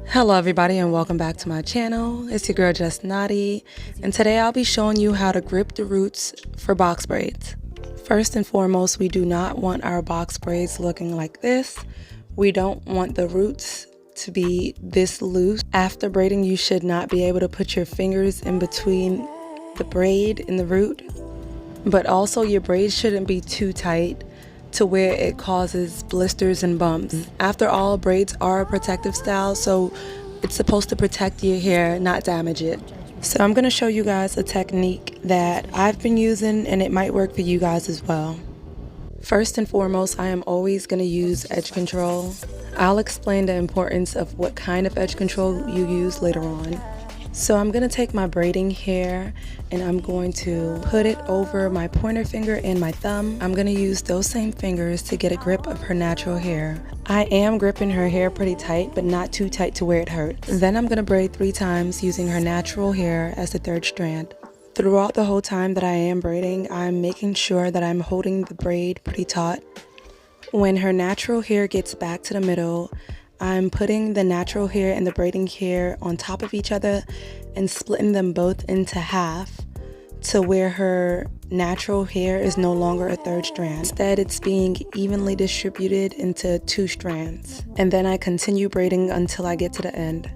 Hello everybody and welcome back to my channel. It's your girl Just Naughty, and today I'll be showing you how to grip the roots for box braids. First and foremost, we do not want our box braids looking like this. We don't want the roots to be this loose. After braiding, you should not be able to put your fingers in between the braid and the root, but also your braids shouldn't be too tight to where it causes blisters and bumps. After all, braids are a protective style, so it's supposed to protect your hair, not damage it. So I'm gonna show you guys a technique that I've been using, and it might work for you guys as well. First and foremost, I am always gonna use edge control. I'll explain the importance of what kind of edge control you use later on. So I'm gonna take my braiding hair and I'm going to put it over my pointer finger and my thumb. I'm gonna use those same fingers to get a grip of her natural hair. I am gripping her hair pretty tight, but not too tight to where it hurts. Then I'm gonna braid 3 times using her natural hair as the 3rd strand. Throughout the whole time that I am braiding, I'm making sure that I'm holding the braid pretty taut. When her natural hair gets back to the middle, I'm putting the natural hair and the braiding hair on top of each other and splitting them both into half to where her natural hair is no longer a 3rd strand. Instead, it's being evenly distributed into 2 strands. And then I continue braiding until I get to the end.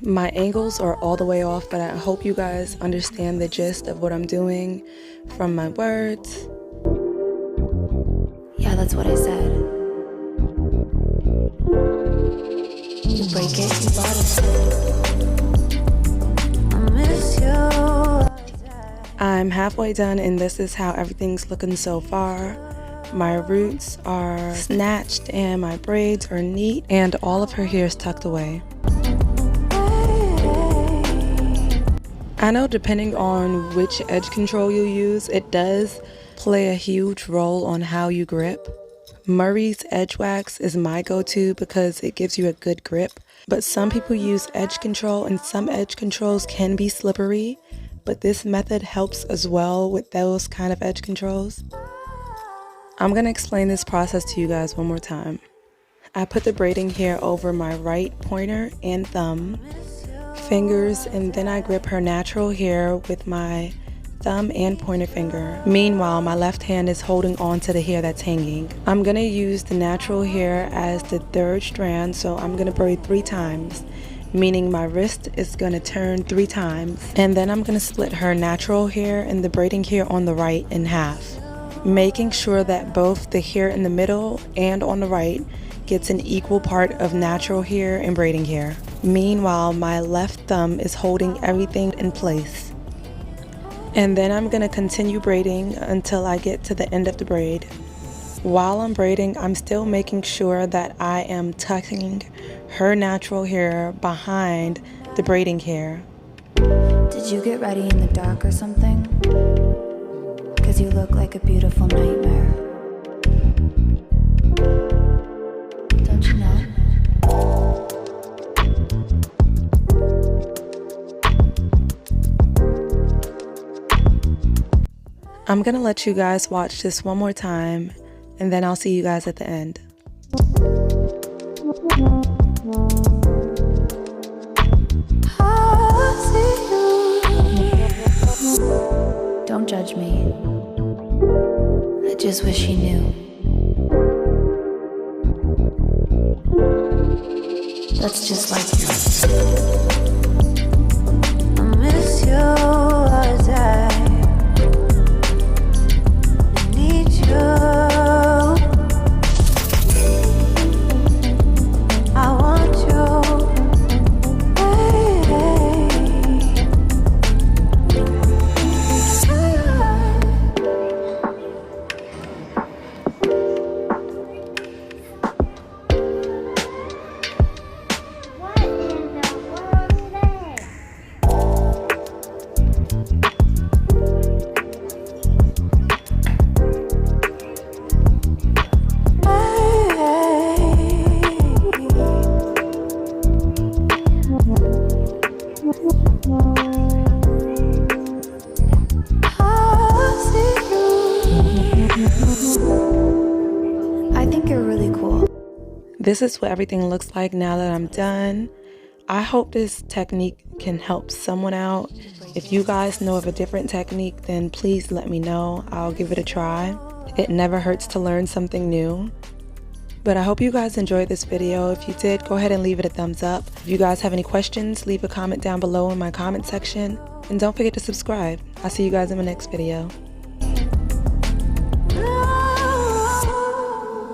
My angles are all the way off, but I hope you guys understand the gist of what I'm doing from my words. Yeah, that's what I said. You break it, you bought it. I miss you. I'm halfway done, and this is how everything's looking so far. My roots are snatched and my braids are neat, and all of her hair is tucked away. I know depending on which edge control you use, it does play a huge role on how you grip. Murray's Edge Wax is my go-to because it gives you a good grip, but some people use edge control and some edge controls can be slippery, but this method helps as well with those kind of edge controls. I'm going to explain this process to you guys one more time. I put the braiding hair over my right pointer and thumb fingers, and then I grip her natural hair with my thumb and pointer finger. Meanwhile, my left hand is holding on to the hair that's hanging. I'm gonna use the natural hair as the 3rd strand, so I'm gonna braid 3 times, meaning my wrist is gonna turn 3 times. And then I'm gonna split her natural hair and the braiding hair on the right in half, making sure that both the hair in the middle and on the right gets an equal part of natural hair and braiding hair. Meanwhile, my left thumb is holding everything in place. And then I'm going to continue braiding until I get to the end of the braid. While I'm braiding, I'm still making sure that I am tucking her natural hair behind the braiding hair. Did you get ready in the dark or something? 'Cause you look like a beautiful nightmare. Don't you know? I'm gonna let you guys watch this one more time, and then I'll see you guys at the end. Don't judge me. I just wish you knew. That's just like you. I miss you all day. This is what everything looks like now that I'm done. I hope this technique can help someone out. If you guys know of a different technique, then please let me know. I'll give it a try. It never hurts to learn something new. But I hope you guys enjoyed this video. If you did, go ahead and leave it a thumbs up. If you guys have any questions, leave a comment down below in my comment section. And don't forget to subscribe. I'll see you guys in my next video.